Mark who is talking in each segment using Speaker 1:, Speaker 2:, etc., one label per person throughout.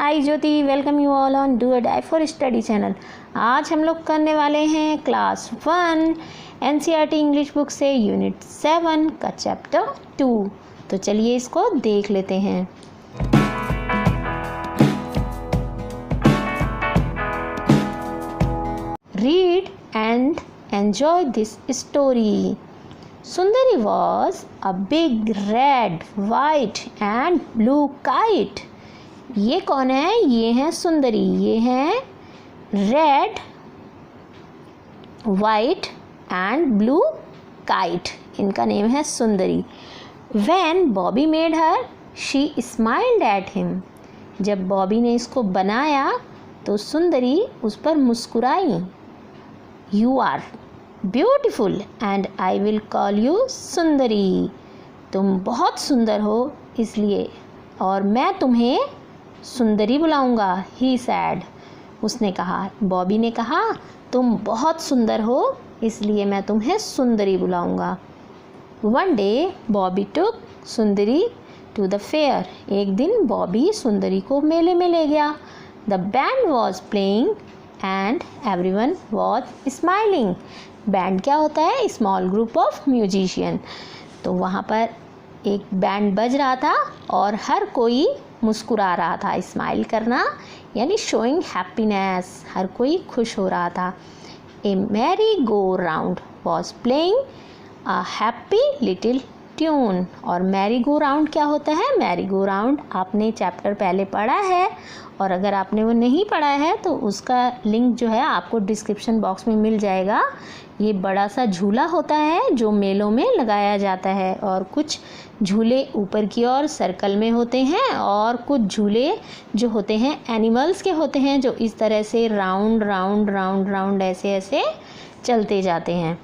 Speaker 1: Hi Jyoti, welcome you all on do a die for study channel. आज हम लोग करने वाले हैं क्लास 1 एनसीईआरटी इंग्लिश बुक से यूनिट 7 का चैप्टर 2। तो चलिए इसको देख लेते हैं। Read and enjoy this story. Sundari was a big red, white and blue kite. ये कौन है? ये है सुंदरी। ये है red, white and blue kite. इनका नेम है सुंदरी। When Bobby made her, she smiled at him. जब बॉबी ने इसको बनाया तो सुंदरी उस पर मुस्कुराई। You are beautiful and I will call you सुंदरी। तुम बहुत सुंदर हो इसलिए और मैं तुम्हें सुंदरी बुलाऊंगा। ही सैड, उसने कहा। बॉबी ने कहा तुम बहुत सुंदर हो इसलिए मैं तुम्हें सुंदरी बुलाऊंगा। One day Bobby took Sundari to the fair. एक दिन बॉबी सुंदरी को मेले में ले गया। The band was playing and everyone was smiling. Band क्या होता है? Small group of musician. तो वहाँ पर एक बैंड बज रहा था और हर कोई मुस्कुरा रहा था। स्माइल करना यानी शोइंग हैप्पीनेस। हर कोई खुश हो रहा था। A merry go round was playing a happy little tune. और मैरी गो राउंड क्या होता है? मैरी गो राउंड आपने चैप्टर पहले पढ़ा है और अगर आपने वो नहीं पढ़ा है तो उसका लिंक जो है आपको डिस्क्रिप्शन बॉक्स में मिल जाएगा। ये बड़ा सा झूला होता है जो मेलों में लगाया जाता है और कुछ झूले ऊपर की ओर सर्कल में होते हैं और कुछ झूले जो होते हैं एनिमल्स के होते हैं जो इस तरह से राउंड राउंड राउंड राउंड ऐसे ऐसे चलते जाते हैं।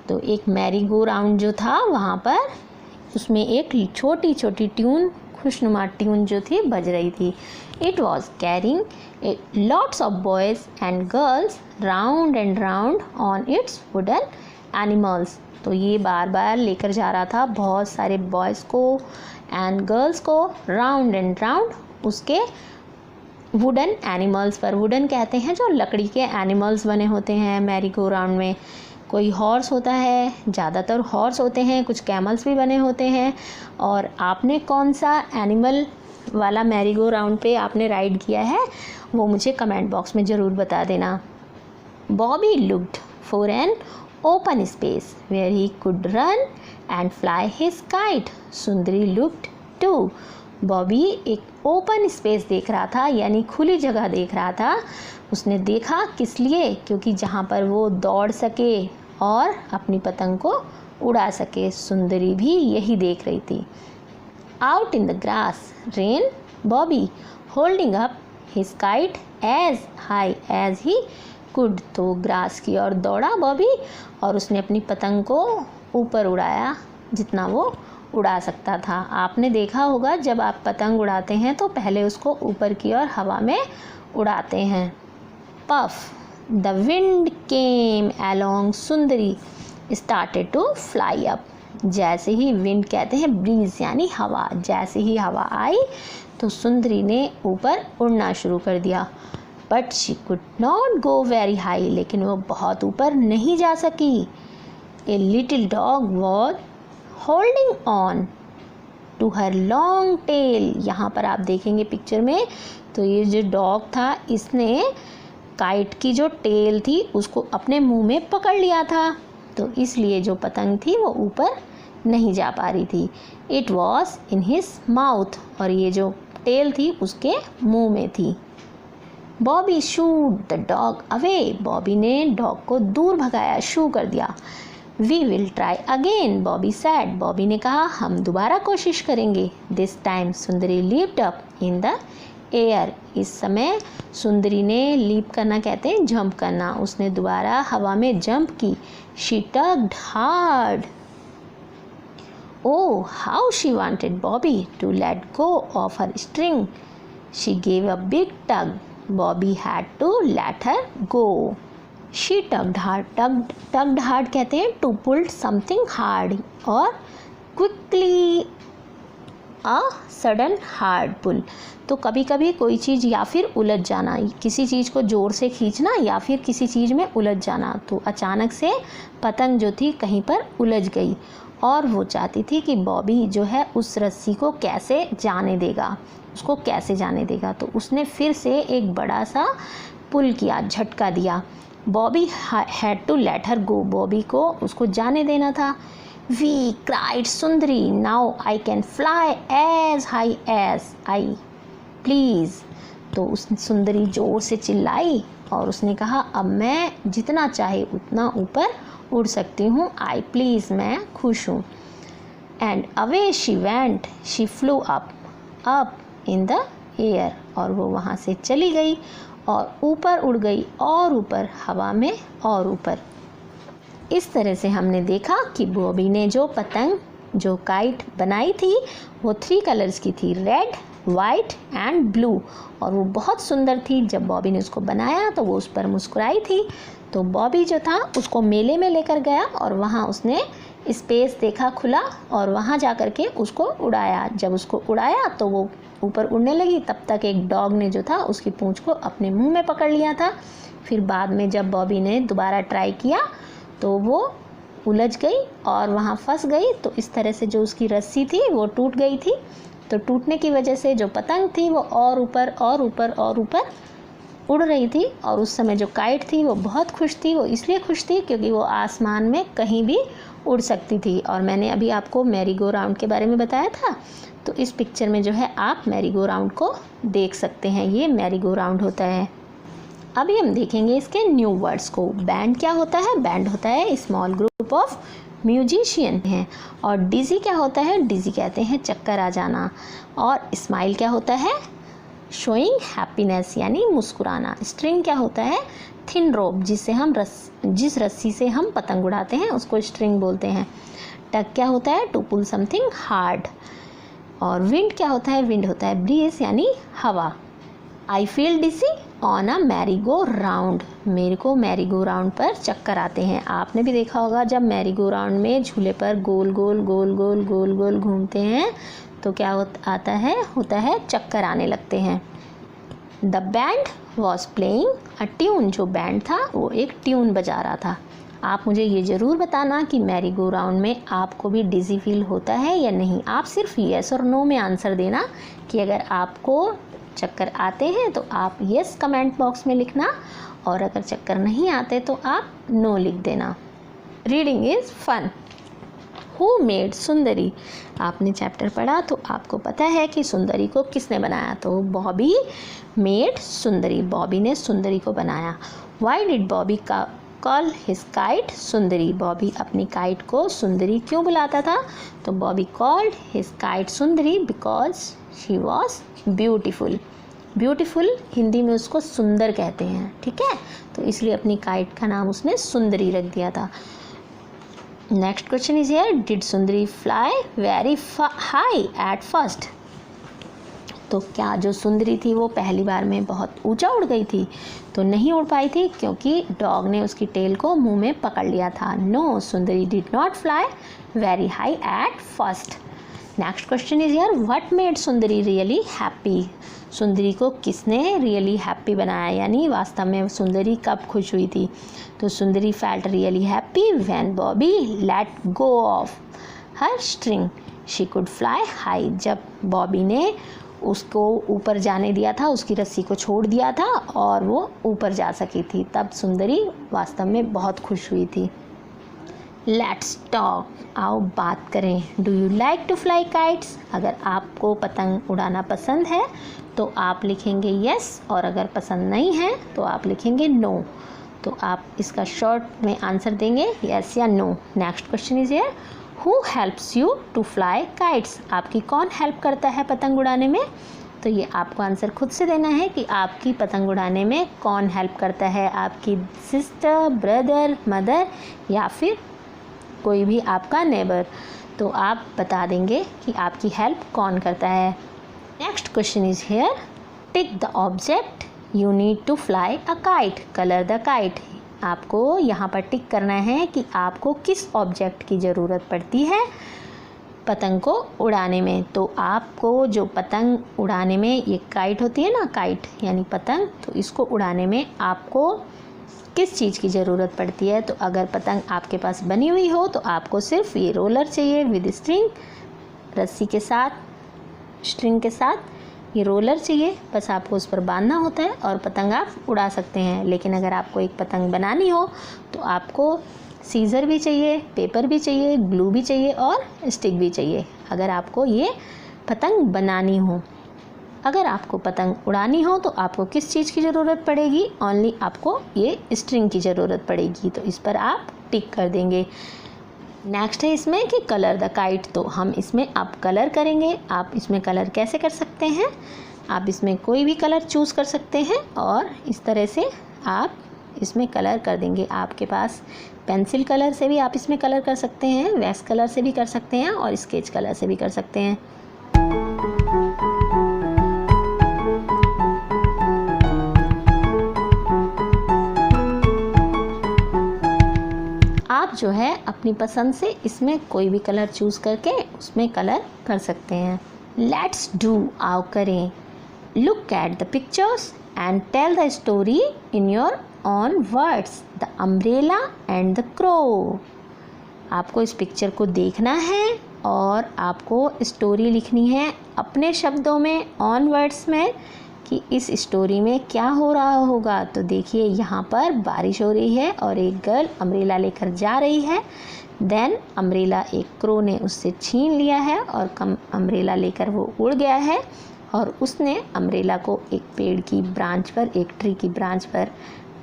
Speaker 1: तो एक मैरी गो राउंड जो था वहाँ पर उसमें एक छोटी छोटी ट्यून, खुशनुमा ट्यून जो थी बज रही थी। It was carrying lots of boys and girls round and round on it's wooden animals. तो ये बार बार लेकर जा रहा था बहुत सारे बॉयज़ को एंड गर्ल्स को राउंड एंड राउंड उसके वुडन एनिमल्स पर। वुडन कहते हैं जो लकड़ी के एनिमल्स बने होते हैं मैरी गो राउंड में। कोई हॉर्स होता है, ज़्यादातर हॉर्स होते हैं, कुछ कैमल्स भी बने होते हैं। और आपने कौन सा एनिमल वाला मैरी गो राउंड पे आपने राइड किया है वो मुझे कमेंट बॉक्स में ज़रूर बता देना। Bobby looked for an open space where he could run and fly his kite. Sundari looked too. Bobby एक ओपन स्पेस देख रहा था यानी खुली जगह देख रहा था। उसने देखा किस लिए? क्योंकि जहाँ पर वो दौड़ सके और अपनी पतंग को उड़ा सके। सुंदरी भी यही देख रही थी। Out in the grass ran Bobby holding up his kite as high as he could. तो ग्रास की ओर दौड़ा बॉबी और उसने अपनी पतंग को ऊपर उड़ाया जितना वो उड़ा सकता था। आपने देखा होगा जब आप पतंग उड़ाते हैं तो पहले उसको ऊपर की ओर हवा में उड़ाते हैं। Puff the wind came along Sundari started to fly up. जैसे ही विंड कहते हैं ब्रीज यानी हवा। जैसे ही हवा आई तो सुंदरी ने ऊपर उड़ना शुरू कर दिया। But she could not go very high. लेकिन वो बहुत ऊपर नहीं जा सकी। A little dog was holding on to her long tail. यहाँ पर आप देखेंगे पिक्चर में तो ये जो डॉग था इसने काइट की जो टेल थी उसको अपने मुंह में पकड़ लिया था। तो इसलिए जो पतंग थी वो ऊपर नहीं जा पा रही थी। It was in his mouth. और ये जो टेल थी उसके मुंह में थी। Bobby shooed the dog away. Bobby ने डॉग को दूर भगाया, शू कर दिया। We will try again Bobby said. Bobby ने कहा हम दोबारा कोशिश करेंगे। This time Sundari leaped up in the air. इस समय सुंदरी ने लीप करना कहते हैं जंप करना। उसने दोबारा हवा में जंप की। She tugged hard. Oh, how she wanted Bobby to let go of her string. She gave a big tug. Bobby had to let her go. She tugged hard. Tugged hard कहते हैं to pull something hard और quickly a sudden hard पुल। तो कभी कभी कोई चीज़ या फिर उलझ जाना, किसी चीज़ को ज़ोर से खींचना या फिर किसी चीज़ में उलझ जाना। तो अचानक से पतंग जो थी कहीं पर उलझ गई और वो चाहती थी कि बॉबी जो है उस रस्सी को कैसे जाने देगा, उसको कैसे जाने देगा। तो उसने फिर से एक बड़ा सा पुल किया, झटका दिया। Bobby had to let her go, Bobby को उसको जाने देना था। We cried Sundari, now I can fly as high as I please. तो उस सुंदरी ज़ोर से चिल्लाई और उसने कहा अब मैं जितना चाहे उतना ऊपर उड़ सकती हूँ, आई प्लीज़, मैं खुश हूँ। And away she went, she flu up in the air, और वो वहाँ से चली गई और ऊपर उड़ गई और ऊपर हवा में और ऊपर। इस तरह से हमने देखा कि बॉबी ने जो पतंग, जो काइट बनाई थी वो 3 कलर्स की थी, रेड, वाइट एंड ब्लू, और वो बहुत सुंदर थी। जब बॉबी ने उसको बनाया तो वो उस पर मुस्कुराई थी। तो बॉबी जो था उसको मेले में लेकर गया और वहाँ उसने स्पेस देखा खुला और वहाँ जा कर के उसको उड़ाया। जब उसको उड़ाया तो वो ऊपर उड़ने लगी, तब तक एक डॉग ने जो था उसकी पूंछ को अपने मुंह में पकड़ लिया था। फिर बाद में जब बॉबी ने दोबारा ट्राई किया तो वो उलझ गई और वहाँ फंस गई। तो इस तरह से जो उसकी रस्सी थी वो टूट गई थी। तो टूटने की वजह से जो पतंग थी वो और ऊपर और ऊपर और ऊपर उड़ रही थी। और उस समय जो काइट थी वो बहुत खुश थी। वो इसलिए खुश थी क्योंकि वो आसमान में कहीं भी उड़ सकती थी। और मैंने अभी आपको मैरी गो राउंड के बारे में बताया था, तो इस पिक्चर में जो है आप मैरी गो राउंड को देख सकते हैं। ये मैरी गो राउंड होता है। अभी हम देखेंगे इसके न्यू वर्ड्स को। बैंड क्या होता है? बैंड होता है स्मॉल ग्रुप ऑफ म्यूजिशियन हैं। और डिज़ी क्या होता है? डिज़ी कहते हैं चक्कर आ जाना। और स्माइल क्या होता है? शोइंग हैप्पीनेस यानी मुस्कुराना। स्ट्रिंग क्या होता है? थिन रोप, जिससे हम जिस रस्सी से हम पतंग उड़ाते हैं उसको स्ट्रिंग बोलते हैं। टग क्या होता है? To pull something hard. और विंड क्या होता है? विंड होता है ब्रीज यानी हवा। I feel dizzy on a merry go round, मेरे को मैरी गो राउंड पर चक्कर आते हैं। आपने भी देखा होगा जब मैरी गो राउंड में झूले पर गोल गोल गोल गोल गोल गोल घूमते हैं तो क्या होता है चक्कर आने लगते हैं। The band was playing a tune, जो बैंड था वो एक ट्यून बजा रहा था। आप मुझे ये ज़रूर बताना कि मैरी गो राउंड में आपको भी डिज़ी फील होता है या नहीं। आप सिर्फ येस और नो में आंसर देना कि अगर आपको चक्कर आते हैं तो आप येस कमेंट बॉक्स में लिखना, और अगर चक्कर नहीं आते तो आप नो लिख देना। Reading is fun. Who made Sundari, आपने चैप्टर पढ़ा तो आपको पता है कि सुंदरी को किसने बनाया। तो बॉबी मेड सुंदरी, बॉबी ने सुंदरी को बनाया। Why did Bobby call his kite सुंदरी, बॉबी अपनी काइट को सुंदरी क्यों बुलाता था? तो Bobby called his kite Sundari because she was beautiful. Beautiful Hindi में उसको सुंदर कहते हैं, ठीक है। तो इसलिए अपनी काइट का नाम उसने सुंदरी रख दिया था। Next question is here, did Sundari fly very high at first. तो क्या जो सुंदरी थी वो पहली बार में बहुत ऊंचा उड़ गई थी? तो नहीं उड़ पाई थी क्योंकि डॉग ने उसकी टेल को मुंह में पकड़ लिया था। No, Sundari did not fly very high at first. Next question is here, what made Sundari really happy. सुंदरी को किसने रियली हैप्पी बनाया, यानी वास्तव में सुंदरी कब खुश हुई थी? तो सुंदरी felt really happy when Bobby let go of her string she could fly high. जब बॉबी ने उसको ऊपर जाने दिया था, उसकी रस्सी को छोड़ दिया था और वो ऊपर जा सकी थी, तब सुंदरी वास्तव में बहुत खुश हुई थी। लेट्स टॉक, आओ बात करें। Do you like to fly kites. अगर आपको पतंग उड़ाना पसंद है तो आप लिखेंगे यस, और अगर पसंद नहीं है तो आप लिखेंगे नो। तो आप इसका शॉर्ट में आंसर देंगे यस या no. Next question is here, who helps you to fly kites. आपकी कौन हेल्प करता है पतंग उड़ाने में? तो ये आपको आंसर खुद से देना है कि आपकी पतंग उड़ाने में कौन हेल्प करता है। आपकी सिस्टर, ब्रदर, मदर या फिर कोई भी आपका नेबर। तो आप बता देंगे कि आपकी हेल्प कौन करता है। Next question is here, tick the object you need to fly a kite, colour the kite. आपको यहाँ पर टिक करना है कि आपको किस ऑब्जेक्ट की ज़रूरत पड़ती है पतंग को उड़ाने में। तो आपको जो पतंग उड़ाने में, ये काइट होती है ना, काइट यानी पतंग, तो इसको उड़ाने में आपको किस चीज़ की ज़रूरत पड़ती है? तो अगर पतंग आपके पास बनी हुई हो तो आपको सिर्फ ये रोलर चाहिए विद स्ट्रिंग, रस्सी के साथ, स्ट्रिंग के साथ ये रोलर चाहिए, बस आपको उस पर बांधना होता है और पतंग आप उड़ा सकते हैं। लेकिन अगर आपको एक पतंग बनानी हो तो आपको सीज़र भी चाहिए, पेपर भी चाहिए, ग्लू भी चाहिए और स्टिक भी चाहिए, अगर आपको ये पतंग बनानी हो। अगर आपको पतंग उड़ानी हो तो आपको किस चीज़ की ज़रूरत पड़ेगी? ओनली आपको ये स्ट्रिंग की ज़रूरत पड़ेगी। तो इस पर आप टिक कर देंगे। नेक्स्ट है इसमें कि कलर द काइट। तो हम इसमें आप कलर करेंगे। आप इसमें कलर कैसे कर सकते हैं? आप इसमें कोई भी कलर चूज़ कर सकते हैं और इस तरह से आप इसमें कलर कर देंगे। आपके पास पेंसिल कलर से भी आप इसमें कलर कर सकते हैं, वैक्स कलर से भी कर सकते हैं और स्केच कलर से भी कर सकते हैं। आप जो है अपनी पसंद से इसमें कोई भी कलर चूज़ करके उसमें कलर कर सकते हैं। लेट्स डू, आओ करें। Look at the pictures and tell the story in your own words. The umbrella and the crow. आपको इस पिक्चर को देखना है और आपको स्टोरी लिखनी है अपने शब्दों में, ऑन वर्ड्स में, कि इस स्टोरी में क्या हो रहा होगा। तो देखिए यहाँ पर बारिश हो रही है और एक गर्ल अम्ब्रेला लेकर जा रही है। देन अम्ब्रेला एक क्रो ने उससे छीन लिया है और अम्ब्रेला लेकर वो उड़ गया है और उसने अम्ब्रेला को एक पेड़ की ब्रांच पर, एक ट्री की ब्रांच पर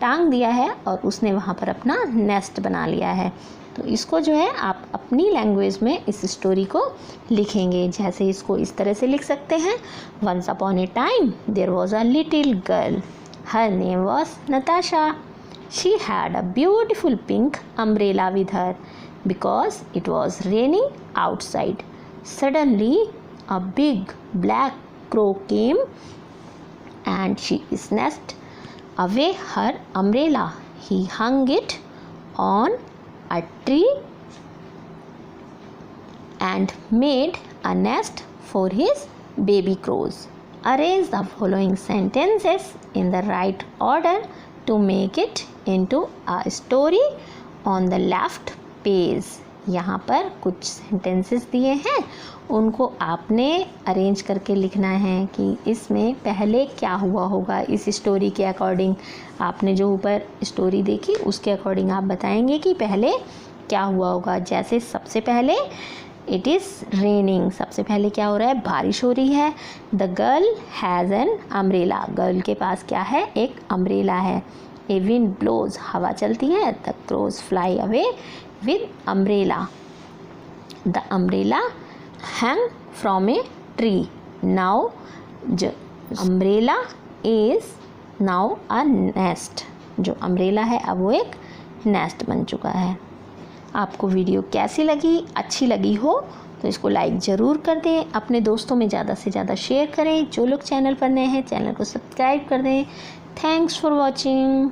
Speaker 1: टांग दिया है और उसने वहाँ पर अपना नेस्ट बना लिया है। तो इसको जो है आप अपनी लैंग्वेज में इस स्टोरी को लिखेंगे। जैसे इसको इस तरह से लिख सकते हैं। Once upon a time there was a little girl, her name was Natasha. She had a beautiful pink umbrella with her because it was raining outside. Suddenly a big black crow came and she snatched away her umbrella. He hung it on a tree and made a nest for his baby crows. Arrange the following sentences in the right order to make it into a story on the left page. यहाँ पर कुछ sentences दिए हैं, उनको आपने arrange करके लिखना है कि इसमें पहले क्या हुआ होगा। इस स्टोरी के अकॉर्डिंग, आपने जो ऊपर स्टोरी देखी उसके अकॉर्डिंग आप बताएंगे कि पहले क्या हुआ होगा। जैसे सबसे पहले इट इज़ रेनिंग, सबसे पहले क्या हो रहा है? बारिश हो रही है। The girl has an umbrella, girl के पास क्या है? एक अम्ब्रेला है। ए विंड ब्लोज, हवा चलती है। The crows fly away with umbrella. The umbrella hang from a tree. Now the umbrella is now a nest. जो umbrella है अब वो एक nest बन चुका है। आपको वीडियो कैसी लगी? अच्छी लगी हो तो इसको लाइक ज़रूर कर दें, अपने दोस्तों में ज़्यादा से ज़्यादा शेयर करें। जो लोग चैनल पर नए हैं चैनल को सब्सक्राइब कर दें। Thanks for watching.